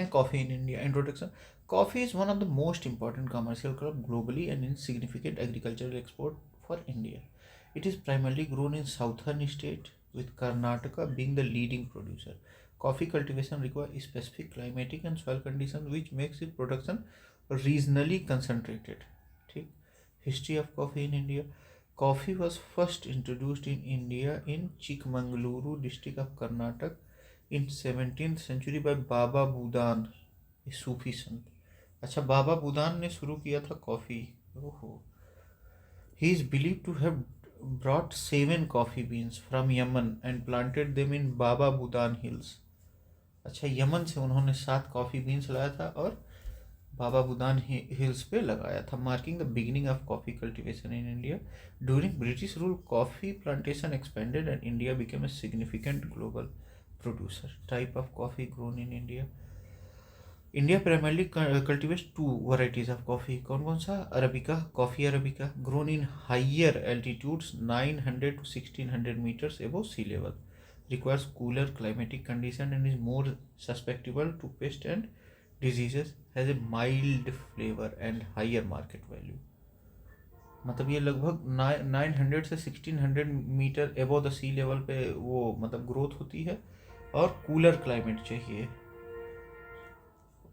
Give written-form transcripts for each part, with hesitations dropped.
Coffee in India. Introduction. Coffee is one of the most important commercial crop globally and is significant agricultural export for India. It is primarily grown in southern state with Karnataka being the leading producer. Coffee cultivation requires specific climatic and soil conditions which makes its production regionally concentrated. ठीक. History of coffee in India. Coffee was first introduced in India in Chikmagaluru district of Karnataka in 17th century by बाबा बुदान, सूफी संत. अच्छा, बाबा बुदान ने शुरू किया था coffee. ओहो. He is believed to have brought 7 coffee beans from Yemen and planted them in Baba Budan hills. अच्छा, Yemen से उन्होंने 7 coffee beans लाया था और बाबा बुदान हिल्स पे लगाया था, marking the beginning of coffee cultivation in India. During British rule coffee plantation expanded and India became a significant global producer. Type of coffee grown in India. India primarily cultivates 2 varieties of coffee. कौन कौन सा? Arabica, coffee arabica, grown in higher altitudes 900 to 1600 meters above sea level, requires cooler climatic condition and is more susceptible to pests and diseases, has a mild flavor and higher market value. मतलब ये लगभग 900 से 1600 metre एबो the sea level पे वो मतलब growth होती है और कूलर क्लाइमेट चाहिए.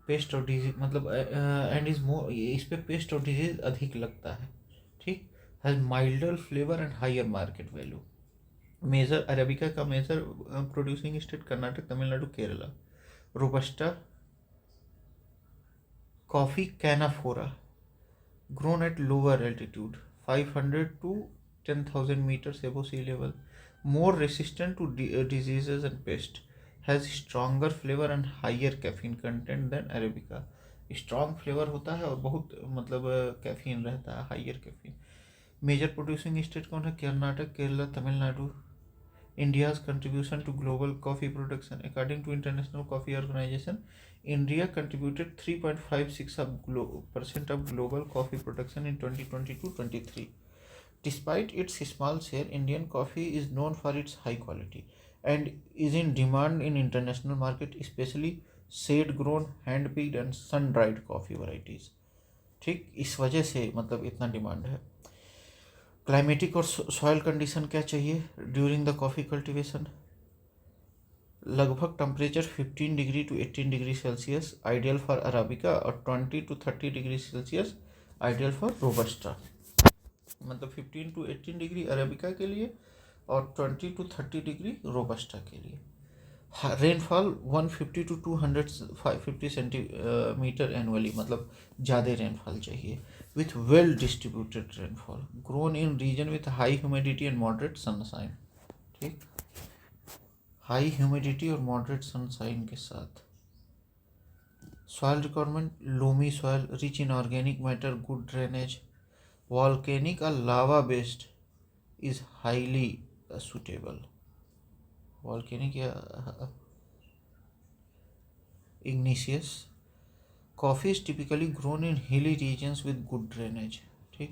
पेस्ट और डिजीज मतलब एंड इज मोर, इस पे पेस्ट और डिजीज अधिक लगता है. ठीक. Has milder flavour and higher market value. Major arabica का major producing state Karnataka, Tamil Nadu, Kerala. Robusta coffee canephora grown at lower altitude 500 to 10,000 meters above sea level, more resistant to diseases and pests, has stronger flavor and higher caffeine content than arabica. Strong flavour होता है और बहुत मतलब caffeine रहता है, higher caffeine. Major producing state कौन है? Karnataka, Kerala, Tamil Nadu. India's contribution to global coffee production. According to International Coffee Organization, India contributed 3.56% of global coffee production in 2022-23. Despite its small share, Indian coffee is known for its high quality and is in demand in international market, especially shade-grown, hand-picked and sun-dried coffee varieties. ठीक, इस वजह से मतलब इतना demand है. Climatic और soil condition क्या चाहिए ड्यूरिंग द कॉफ़ी कल्टीवेशन? लगभग temperature 15 degree to 18 degree Celsius ideal for arabica और 20 to 30 degree Celsius ideal for robusta. मतलब 15 to 18 डिग्री अरेबिका के लिए और 20 to 30 डिग्री रोबस्टा के लिए. रेनफॉल 150 to 250 सेंटीमीटर एनुअली, मतलब ज़्यादा रेनफॉल चाहिए. With well distributed rainfall. Grown in region with high humidity and moderate sunshine. ठीक. हाई ह्यूमिडिटी और मॉडरेट सनशाइन के साथ. Soil requirement loamy soil, rich in organic matter, good drainage. Volcanic और lava based is highly suitable. Volcanic या igneous. Coffee is typically grown in hilly regions with good drainage. ठीक.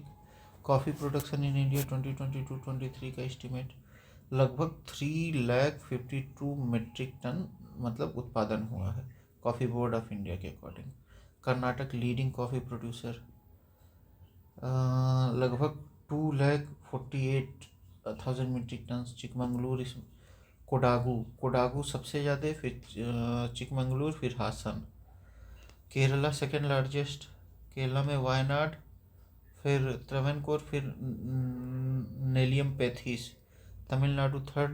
Coffee production in India 2022-23 का estimate लगभग 352 metric ton मतलब उत्पादन हुआ है, coffee board of India के according. Karnataka leading coffee producer, लगभग 248,000 मेट्रिक टन. चिकमंगलूर, कोडागू सबसे ज़्यादा, फिर चिकमंगलूर, फिर हासन. केरला सेकेंड लार्जेस्ट, केरला में वायनाड, फिर त्रवनकोर, फिर Nelliyampathy. Tamil Nadu third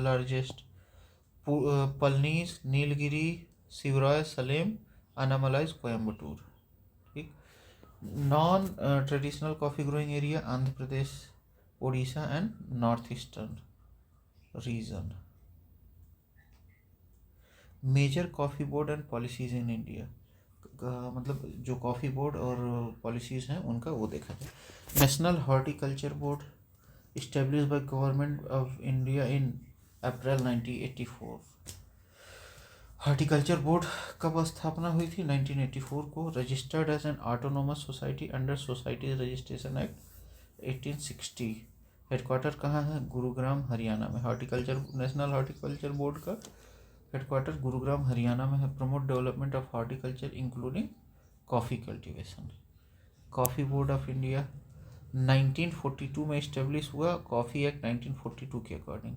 largest, Palnis, Nilgiri, Shevaroy, Salem, Anamalais, Coimbatore. ठीक. Non traditional coffee growing area Andhra Pradesh, Orissa and north eastern region. Major coffee board and policies in India, मतलब जो कॉफ़ी बोर्ड और पॉलिसीज़ हैं उनका वो देखा जाए. National horticulture board establish by government of India in April 1984. Horticulture board कब स्थापना हुई थी? 1984 को. Registered as an autonomous society under societies registration act 1860. Headquarter कहाँ है? गुरुग्राम, हरियाणा में. हॉर्टिकल्चर नेशनल हॉर्टिकल्चर बोर्ड का हेडक्वार्टर गुरुग्राम हरियाणा में है। Promote development of horticulture including coffee cultivation. Coffee board of India 1942 में इस्टेब्लिश हुआ, कॉफ़ी एक्ट 1942 के according.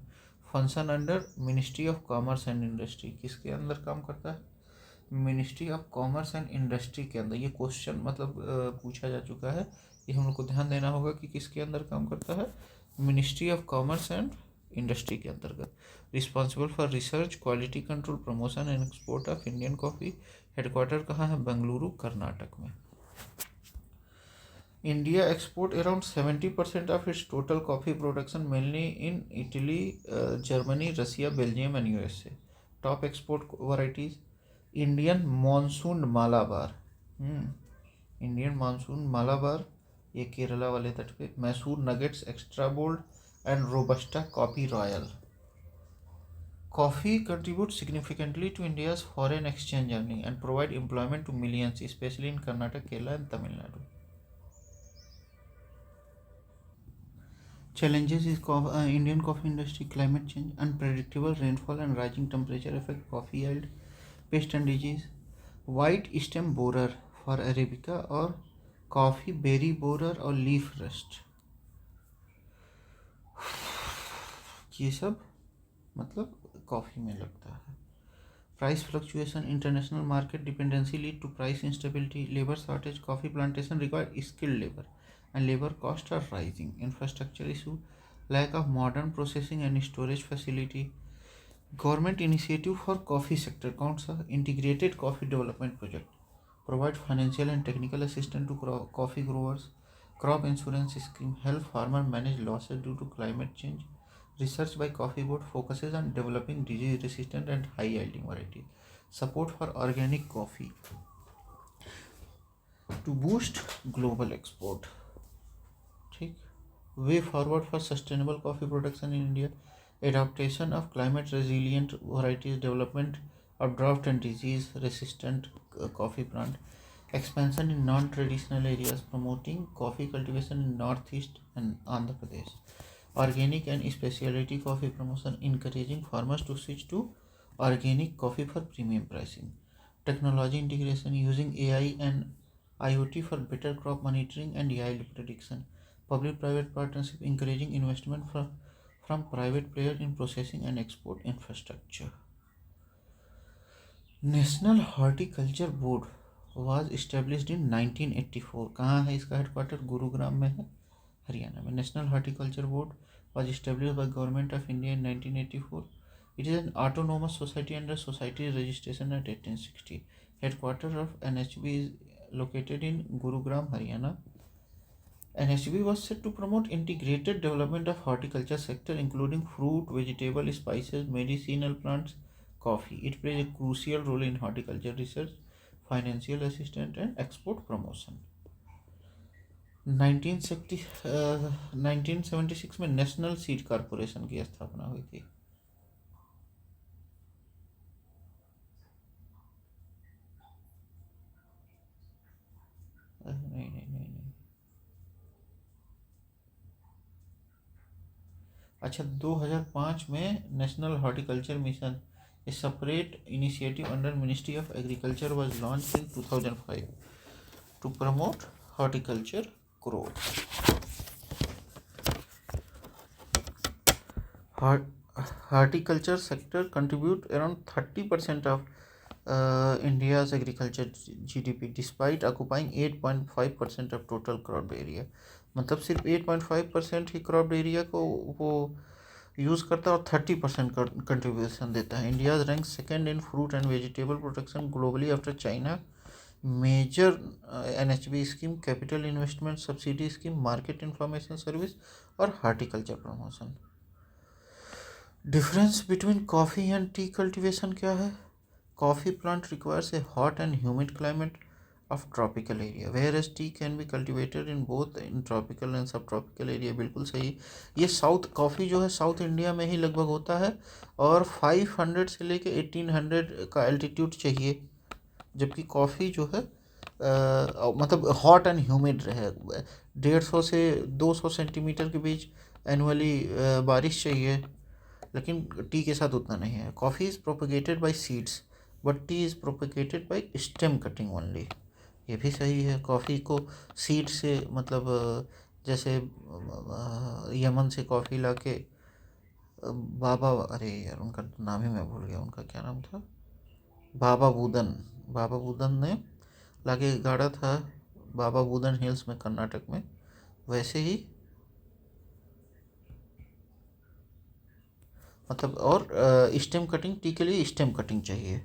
Function under ministry of commerce and industry. किसके अंदर काम करता है? Ministry of commerce and industry के अंदर। ये क्वेश्चन मतलब पूछा जा चुका है, ये हम लोग को ध्यान देना होगा कि किसके अंदर काम करता है। Ministry of commerce and industry के अंतर्गत। Responsible for research, quality control, promotion and export of Indian coffee. Headquarter कहाँ है? बेंगलुरु, कर्नाटक में। India export around 70% of its total coffee production, mainly in Italy, Germany, Russia, Belgium and USA. Top export varieties: Indian Monsoon Malabar, Indian Monsoon Malabar, ये केरला वाले तट पे। Mysore nuggets, extra bold and robusta coffee royal. Coffee contributes significantly to India's foreign exchange earning and provide employment to millions, especially in Karnataka, Kerala and Tamil Nadu. Challenges is Indian coffee industry. Climate change, unpredictable rainfall and rising temperature affect coffee yield. Pest and disease, white stem borer for Arabica और coffee berry borer और leaf rust, ये सब मतलब coffee में लगता है। Price fluctuation, international market dependency lead to price instability. Labour shortage, coffee plantation require skilled labour and labor costs are rising. Infrastructure issue, lack of modern processing and storage facility. Government initiative for coffee sector, कौन सा? Integrated Coffee Development Project, provide financial and technical assistance to coffee growers. Crop insurance scheme, help farmer manage losses due to climate change. Research by Coffee Board focuses on developing disease resistant and high yielding varieties. Support for organic coffee to boost global export. Way forward for sustainable coffee production in India: adaptation of climate resilient varieties, development of drought and disease resistant coffee plant, expansion in non-traditional areas, promoting coffee cultivation in northeast and Andhra Pradesh, organic and specialty coffee promotion, encouraging farmers to switch to organic coffee for premium pricing, technology integration using AI and IoT for better crop monitoring and yield prediction, public-private partnership encouraging investment from private players in processing and export infrastructure. National Horticulture Board was established in 1984. कहाँ है इसका headquarter? Gurugram में है, हरियाणा में। National Horticulture Board was established by Government of India in 1984. It is an autonomous society under society registration at 1860. Headquarters of NHB is located in Gurugram, Haryana. NHB was set to promote integrated development of horticulture sector, including fruit, vegetable, spices, medicinal plants, coffee. It plays a crucial role in horticulture research, financial assistance and export promotion. 1976 में national seed corporation की स्थापना हुई थी। नहीं। अच्छा, 2005 में national horticulture mission, a separate initiative under ministry of agriculture was launched in 2005 to promote horticulture growth. Horticulture sector contribute around 30% of India's agriculture GDP, despite occupying 8.5% of total crop area. मतलब सिर्फ 8.5% ही crop area को वो use करता है और 30% contribution देता है. India rank second in fruit and vegetable production globally after China. Major NHB scheme, capital investment subsidy scheme, market information service और horticulture promotion. Difference between coffee and tea cultivation क्या है? Coffee plant requires a hot and humid climate of tropical area, whereas tea can be cultivated in both in tropical and subtropical area. बिल्कुल सही. ये south coffee जो है south India में ही लगभग होता है और 500 से लेके 1800 का एल्टीट्यूड चाहिए, जबकि कॉफ़ी जो है मतलब हॉट एंड ह्यूमिड रहे. 150 से 200 सेंटीमीटर के बीच एनुअली बारिश चाहिए. लेकिन टी के साथ उतना नहीं है। Coffee is propagated by seeds but tea is propagated by stem cutting only. ये भी सही है। कॉफ़ी को सीड से मतलब जैसे यमन से कॉफ़ी लाके बाबा, अरे यार उनका नाम ही मैं भूल गया, उनका क्या नाम था, बाबा बूदन ने लाके गाड़ा था बाबा बूदन हिल्स में कर्नाटक में। वैसे ही मतलब, और स्टेम कटिंग, टी के लिए स्टेम कटिंग चाहिए।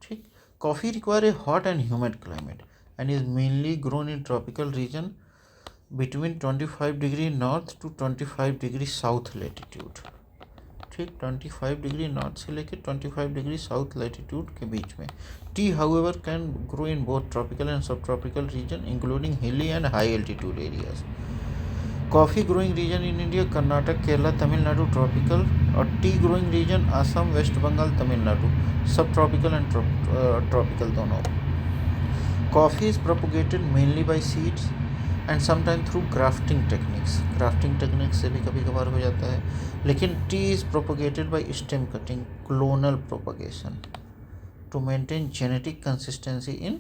ठीक। Coffee require a hot and humid climate and is mainly grown in tropical region between 25 degree north to 25 degree south latitude. ठीक, 25 डिग्री नॉर्थ से लेकर 25 डिग्री साउथ लैटिट्यूड के बीच में। Tea however can grow in both tropical and sub tropical region including hilly and high altitude areas. Coffee growing region in India Karnataka, Kerala, Tamil Nadu tropical, और tea growing region Assam, West Bengal, Tamil Nadu sub tropical and tropical दोनों। Coffee is propagated mainly by seeds and sometime through grafting techniques. Grafting techniques से भी कभी कभार हो जाता है। लेकिन tea is propagated by stem cutting, clonal propagation to maintain genetic consistency in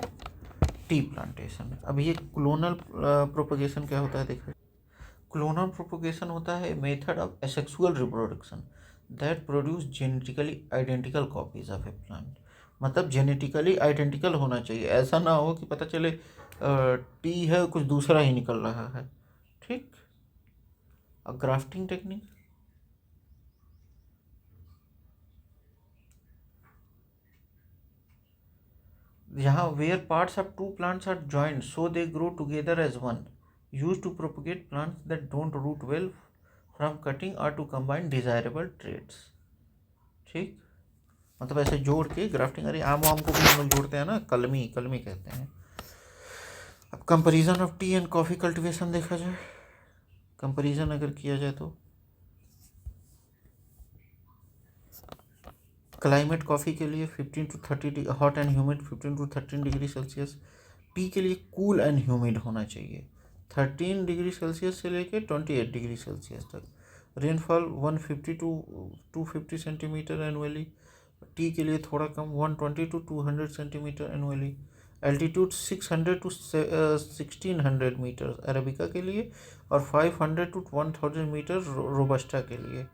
tea plantation. अब ये क्लोनल प्रोपगेशन क्या होता है देखो। क्लोनल प्रोपगेशन होता है method of asexual reproduction that produce genetically identical copies of A plant. मतलब genetically identical होना चाहिए, ऐसा ना हो कि पता चले टी है कुछ दूसरा ही निकल रहा है। ठीक। और ग्राफ्टिंग टेक्निक, यहाँ where parts of two plants are joined so they grow together as one, used to propagate plants that don't root well from cutting और टू कंबाइन डिजायरेबल ट्रेड्स। ठीक। मतलब ऐसे जोड़ के ग्राफ्टिंग। अरे आम वाम को भी हम लोग जोड़ते हैं ना, कलमी कलमी कहते हैं। अब comparison of T and coffee cultivation देखा जाए, कंपैरिजन अगर किया जाए तो क्लाइमेट कॉफ़ी के लिए 15 to 30 hot and humid 15 to 13 degree Celsius. Tea के लिए कूल एंड ह्यूमिड होना चाहिए 13 डिग्री सेल्सियस से लेकर 28 डिग्री सेल्सियस तक। Rainfall 150 to 250 centimetre annually. Tea के लिए थोड़ा कम 120 to 200 centimetre annually. Altitude 600 to 1600 metre arabica के लिए, और 500 टू 1000 मीटर रोबस्टा के लिए,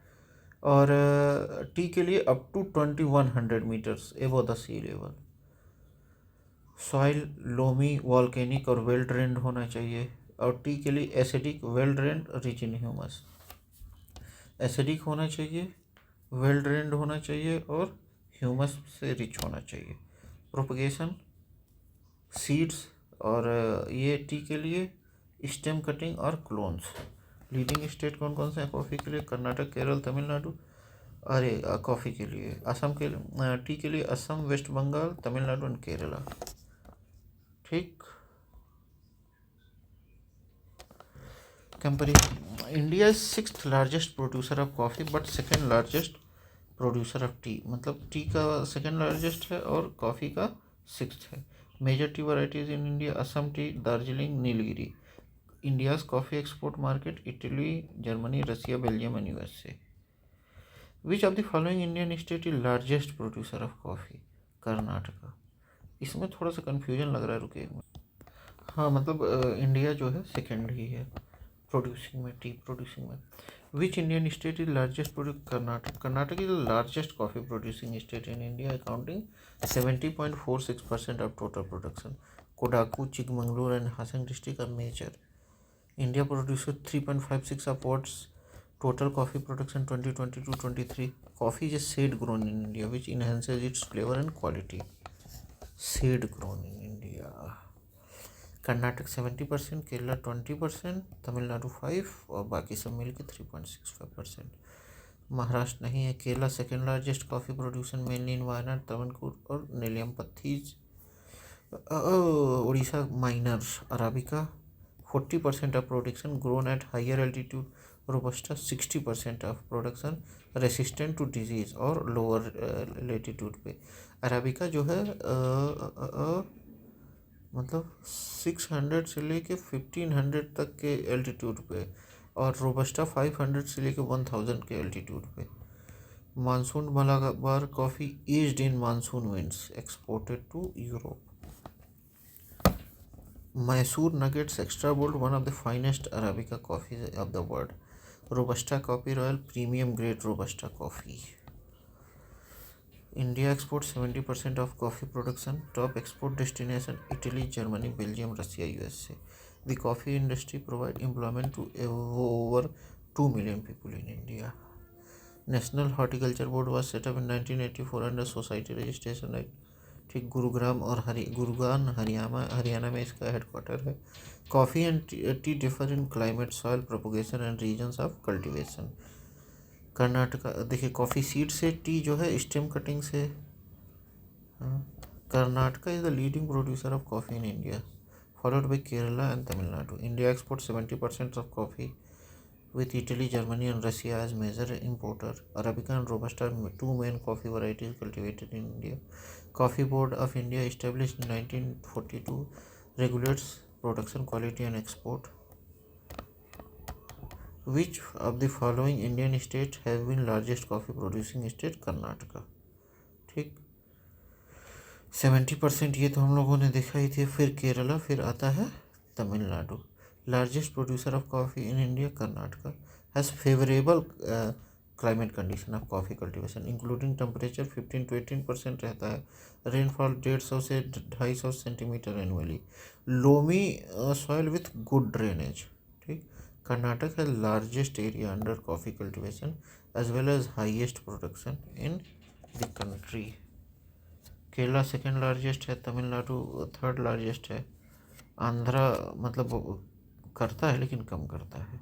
और टी के लिए up to 2100 metres above the sea level. Soil loamy, volcanic और वेल ड्रेन्ड होना चाहिए, और टी के लिए acidic, well drained, rich in humus. Acidic होना चाहिए, वेल ड्रेन्ड होना चाहिए, और ह्यूमस से रिच होना चाहिए। प्रोपगेशन सीड्स, और ये टी के लिए स्टेम कटिंग और क्लोन्स। लीडिंग स्टेट कौन कौन से हैं कॉफ़ी के लिए? कर्नाटक, केरल, तमिलनाडु। अरे कॉफ़ी के लिए असम के टी के लिए असम, वेस्ट बंगाल, तमिलनाडु एंड केरला। ठीक। Comparison, India is 6th largest producer of coffee but 2nd largest producer of tea. मतलब टी का 2nd लार्जेस्ट है और कॉफ़ी का 6th है। Major tea varieties in India, Assam tea, Darjeeling, Nilgiri. India's coffee export market, Italy, Germany, Russia, Belgium and USA. Which of the following Indian state is largest producer of coffee? Karnataka. इसमें थोड़ा सा confusion लग रहा है, रुके एक मिनट। हाँ मतलब इंडिया जो है 2nd ही है प्रोड्यूसिंग में, टी प्रोड्यूसिंग में। Which Indian state is largest produce? Karnataka. Karnataka is the largest coffee producing state in India accounting 70.46% of total production. Kodagu, Chikmagalur and Hassan district are major. India produces 3.56 of what's total coffee production 2020-23. Coffee is a seed grown in India, which enhances its flavor and quality. Seed grown in India. Karnataka 70%, Kerala 20%, Tamil Nadu 5% और बाकी सब मिलके 3.65%। महाराष्ट्र नहीं है। Kerala 2nd largest coffee production mainly in Wayanad, Tamil Nadu और Nelliyampathy. Orissa minor, arabica 40% of production grown at higher altitude, robusta 60% of production resistant to disease और lower latitude पे। Arabica जो है मतलब 600 से लेके 1500 तक के एल्टीट्यूड पे, और रोबस्टा 500 से लेके 1000 के एल्टीट्यूड पे। Monsoon Malabar coffee aged in monsoon winds, exported to Europe. Mysore Nuggets Extra Bold, one of the finest Arabica coffees of the world. Robusta Coffee Royal, premium grade Robusta coffee. India exports 70% of coffee production. Top export destination Italy, Germany, Belgium, Russia, USA. The coffee industry provides employment to over 2 million people in India. National Horticulture Board was set up in 1984 under Society Registration Act. ठीक, गुरुग्राम और गुरुग्राम हरियाणा में इसका headquarter है. Coffee and tea differ in climate, soil propagation and regions of cultivation. Karnataka, देखिए coffee seed से, T जो है stem cutting से. हाँ, Karnataka is the leading producer of coffee in India, followed by Kerala and Tamil Nadu. India export 70% of coffee, with Italy, Germany and Russia as major importer. Arabica and Robusta are two main coffee varieties cultivated in India. Coffee Board of India, established in 1942, regulates production, quality and export. Which of the following Indian states have been largest coffee producing state? Karnataka. ठीक, 70% ये तो हम लोगों ने देखा ही थे. फिर केरला, फिर आता है Tamil Nadu. Largest producer of coffee in India, Karnataka, has favorable climate condition of coffee cultivation, including temperature 15 to 18% रहता है. Rainfall 150 से 250 centimetre annually. Loamy soil with good drainage. ठीक, Karnataka has largest area under coffee cultivation as well as highest production in the country. Kerala second largest है, Tamil Nadu third largest है. आंध्रा मतलब करता है लेकिन कम करता है.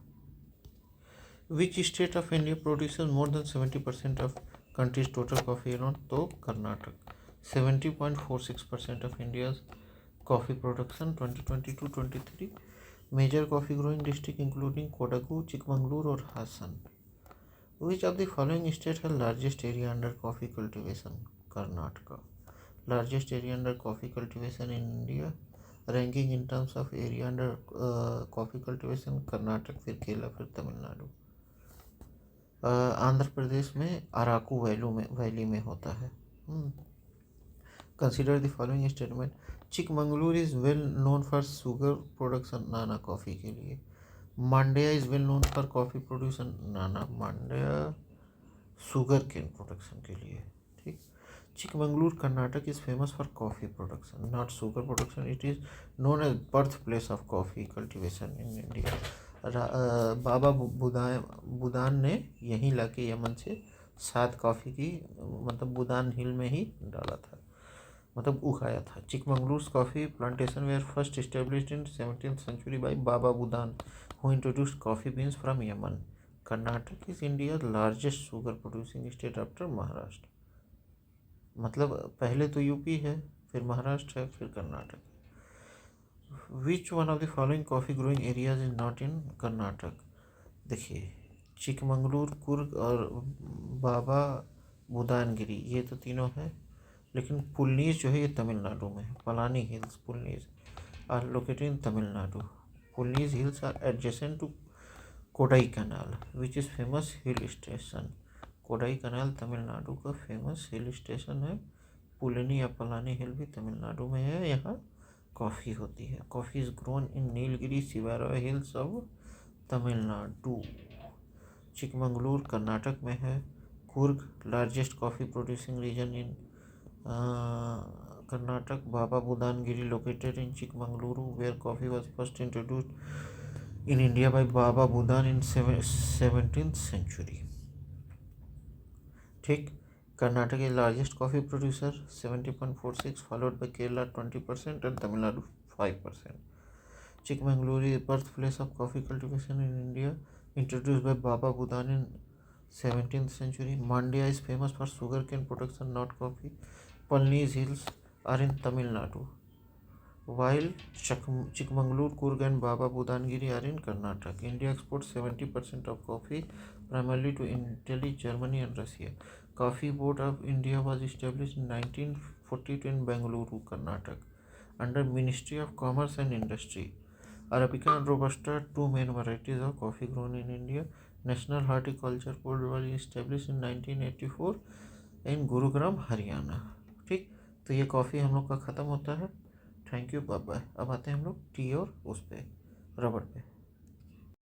Which state of India produces more than 70% of country's total coffee around? तो Karnataka. 70.46% of India's coffee production 2022-23. Major coffee growing district including Kodagu, Chikmagalur और Hassan. Which of the following state है largest area under coffee cultivation? Karnataka. Largest area under coffee cultivation in India, ranking in terms of area under coffee cultivation, Karnataka, फिर केरला, फिर तमिलनाडु. आंध्र प्रदेश में Araku valley में होता है. Consider the following statement. Chikmagalur is well known for sugar production, नाना coffee के लिए. Mandya is well known for coffee production, नाना मांड्या शुगर केन प्रोडक्शन के लिए. ठीक. Chikmagalur, Karnataka is famous for coffee production, not sugar production. It is known as birthplace of coffee cultivation in India. बाबा बुदान ने यहीं लाके यमन से 7 कॉफ़ी की मतलब बुदान हिल में ही डाला था, मतलब उगाया था. Chikmagalur coffee plantation were first established in 17th century by Baba Budan, who introduced coffee beans from Yemen. Karnataka is India's largest sugar producing state after Maharashtra. मतलब पहले तो यूपी है, फिर महाराष्ट्र है, फिर Karnataka. Which one of the following coffee growing areas is not in Karnataka? देखिए चिकमंगलूर, कुर्ग और बाबा बुदानगिरी ये तो तीनों है, लेकिन पुलनीज जो है ये तमिलनाडु में है. Palani hills, Pulneys are located in Tamil Nadu. Pulneys hills are adjacent to Kodaikanal which is famous hill station. Kodaikanal Tamil Nadu का फेमस हिल स्टेशन है. पुलनी या पलानी हिल भी तमिलनाडु में है. यहाँ कॉफ़ी होती है. Coffee is grown in Nilgiri Shevaroy hills of Tamil Nadu. Chikmagalur Karnataka में है. Coorg largest coffee producing region in Karnataka. Baba Budangiri located in Chikmagalur where coffee was first introduced in India by Baba Budan in 17th century. ठीक. Karnataka is largest coffee producer 70.46, followed by Kerala 20% and Tamil Nadu 5%. Chikmagalur is birth place of coffee cultivation in India, introduced by Baba Budan in 17th century. Mandya is famous for sugarcane production, not coffee. Palnis Hills are in Tamil Nadu, while Chikmagalur, Coorg and Baba Budangiri are in Karnataka. India exports 70% of coffee, primarily to Italy, Germany and Russia. Coffee Board of India was established in 1942 in Bengaluru, Karnataka, under Ministry of Commerce and Industry. Arabica and Robusta, two main varieties of coffee grown in India. National horticulture board वाली establish in 1984 इन गुरुग्राम हरियाणा। ठीक, तो ये coffee हम लोग का ख़त्म होता है। Thank you, bye bye. अब आते हैं हम लोग टी और उस पे रबड़ पे।